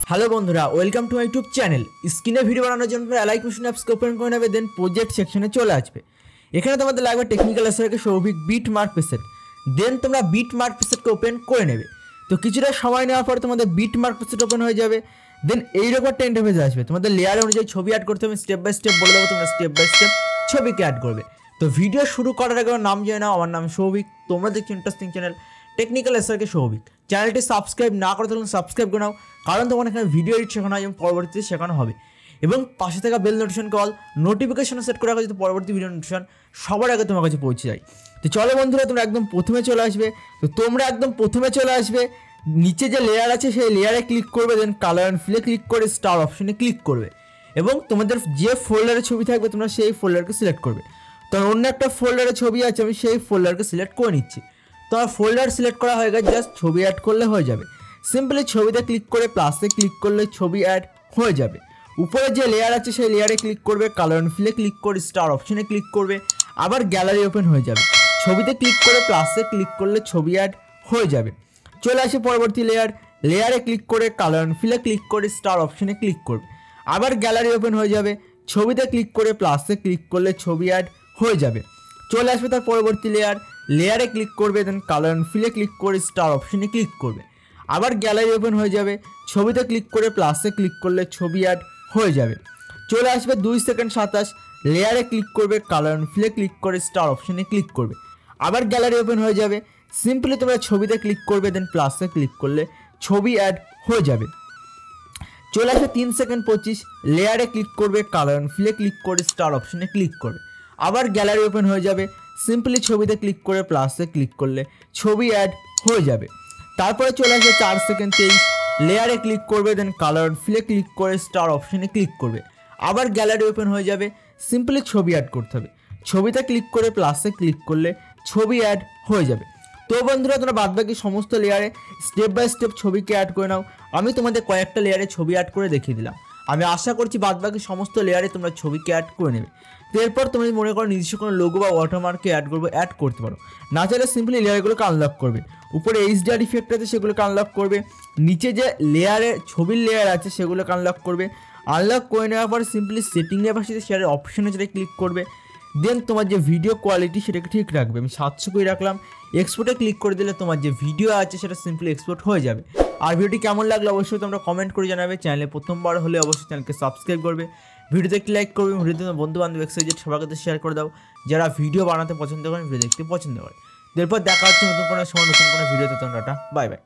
Hello বন্ধুরা, welcome to my YouTube channel. স্ক্রিনে video বানানোর জন্য অ্যালাইক মোশন অ্যাপসকে ওপেন করে নেবে, দেন প্রজেক্ট সেকশনে চলে আসবে। এখানে তোমাদের লাগবে technical অ্যাসেসরকে Souvik bit mark preset. দেন তোমরা বিট মার্ক প্রেসেটকে ওপেন করে নেবে। তো কিছুটা সময় নেওয়ার পরে তোমাদের বিট মার্ক প্রেসেট ওপেন হয়ে যাবে। দেন এইরকম একটা ইন্টারফেস আসবে, তোমাদের লেয়ার অনুযায়ী ছবি অ্যাড করতে হবে। স্টেপ বাই স্টেপ বলে দেবো, তোমরা স্টেপ বাই স্টেপ ছবিকে অ্যাড করবে। তো ভিডিও শুরু করার আগে নাম জেনে নাও, আমার নাম সৌভিক। তোমরা দেখছো ইন্টারেস্টিং চ্যানেল টেকনিক্যাল অ্যাসেসরকে সৌভিক। চ্যানেলটি সাবস্ক্রাইব না করে থাকলে সাবস্ক্রাইব করে নাও, কারণ তোমার এখানে ভিডিও এডিট শেখানো হয় এবং পরবর্তীতে শেখানো হবে। এবং পাশে থাকা bell notification call notification set করে রাখো, যাতে পরবর্তী ভিডিও নোটিফিকেশন সবার আগে তোমার কাছে পৌঁছে যায়। তো চলো বন্ধুরা, তোমরা একদম প্রথমে চলে আসবে। তো তোমরা একদম প্রথমে চলে আসবে, নিচে যে লেয়ার আছে সেই লেয়ারে ক্লিক করবে। দেন কালার অ্যান্ড ফিলে ক্লিক করে স্টার অপশনে ক্লিক করবে এবং তোমাদের যে ফোল্ডারে ছবি থাকবে তোমরা সেই ফোল্ডারকে সিলেক্ট করবে। তো অন্য একটা ফোল্ডারে ছবি আছে, আমি সেই ফোল্ডারকে সিলেক্ট করে নিচ্ছি। তোমার ফোল্ডার সিলেক্ট করা হয়ে গেছে, জাস্ট ছবি অ্যাড করলে হয়ে যাবে। সিম্পলি ছবিতে ক্লিক করে প্লাসে ক্লিক করলে ছবি অ্যাড হয়ে যাবে। উপরে যে লেয়ার আছে সেই লেয়ারে ক্লিক করবে, কালার অ্যান্ড ফিলে ক্লিক করে স্টার অপশনে ক্লিক করবে, আবার গ্যালারি ওপেন হয়ে যাবে। ছবিতে ক্লিক করে প্লাসে ক্লিক করলে ছবি অ্যাড হয়ে যাবে। চলে আসে পরবর্তী লেয়ারে ক্লিক করে কালার অ্যান্ড ফিলে ক্লিক করে স্টার অপশনে ক্লিক করবে, আবার গ্যালারি ওপেন হয়ে যাবে। ছবিতে ক্লিক করে প্লাসে ক্লিক করলে ছবি অ্যাড হয়ে যাবে। চলে আসবে তার পরবর্তী লেয়ারে ক্লিক করবে, দেন কালার অ্যান্ড ফিলে ক্লিক করে স্টার অপশনে ক্লিক করবে, আবার গ্যালারি ওপেন হয়ে যাবে। ছবিতে ক্লিক করে প্লাসে ক্লিক করলে ছবি অ্যাড হয়ে যাবে। চলে আসবে 2 সেকেন্ড 27, লেয়ারে ক্লিক করবে, কালার অ্যান্ড ফিলে ক্লিক করে স্টার অপশনে ক্লিক করবে, আবার গ্যালারি ওপেন হয়ে যাবে। সিম্পলি তোমরা ছবিতে ক্লিক করবে, দেন প্লাসে ক্লিক করলে ছবি অ্যাড হয়ে যাবে। চলে আসবে 3 সেকেন্ড 25, লেয়ারে ক্লিক করবে, কালার অ্যান্ড ফিলে ক্লিক করে স্টার অপশনে ক্লিক করবে, আবার গ্যালারি ওপেন হয়ে যাবে। সিম্পলি ছবিতে ক্লিক করে প্লাসে ক্লিক করলে ছবি অ্যাড হয়ে যাবে। তারপরে চলে আসবে 4 সেকেন্ড 23, লেয়ারে ক্লিক করবে, দেন কালার অ্যান্ড ফিলে ক্লিক করে স্টার অপশনে ক্লিক করবে, আবার গ্যালারি ওপেন হয়ে যাবে। সিম্পলি ছবি অ্যাড করতে হবে। ছবিতে ক্লিক করে প্লাসে ক্লিক করলে ছবি অ্যাড হয়ে যাবে। তো বন্ধুরা, তোমরা বাদবাকি সমস্ত লেয়ারে স্টেপ বাই স্টেপ ছবিকে অ্যাড করে নাও। আমি তোমাদের কয়েকটা লেয়ারে ছবি অ্যাড করে দেখিয়ে দিলাম। আমি আশা করছি বাদবাকি সমস্ত লেয়ারে তোমরা ছবিকে অ্যাড করে নেবে। তো এরপর তুমি মনে করো নিজস্ব কোনো লোগো বা ওয়াটারমার্ককে অ্যাড করতে পারো। না চাইলে সিম্পলি লেয়ারগুলোকে আনলক করবে। উপরে এইচডিআর ইফেক্ট আছে সেগুলোকে আনলক করবে, নিচে যে ছবির লেয়ার আছে সেগুলোকে আনলক করবে। আনলক করে নেওয়ার পর সিম্পলি সেটিংয়ে বা শেয়ারের অপশনে যেটা ক্লিক করবে। দেন তোমার যে ভিডিও কোয়ালিটি সেটাকে ঠিক রাখবে। আমি 700 করে রাখলাম। এক্সপোর্টে ক্লিক করে দিলে তোমার যে ভিডিও আছে সেটা সিম্পলি এক্সপোর্ট হয়ে যাবে। আর ভিডিওটি কেমন লাগলো অবশ্যই তোমরা কমেন্ট করে জানাবে। চ্যানেলে প্রথমবার হলে অবশ্যই চ্যানেলকে সাবস্ক্রাইব করবে, ভিডিওতে একটি লাইক করবে, ভিডিওতে তোমার বন্ধু বান্ধব এক্সাইজেড সবার কাছে শেয়ার করে দাও যারা ভিডিও বানাতে পছন্দ করেন, ভিডিও দেখতে পছন্দ করে। এরপর দেখা হচ্ছে নতুন কোনো সময় নতুন কোনো ভিডিওতে। তোমরা বাই বাই।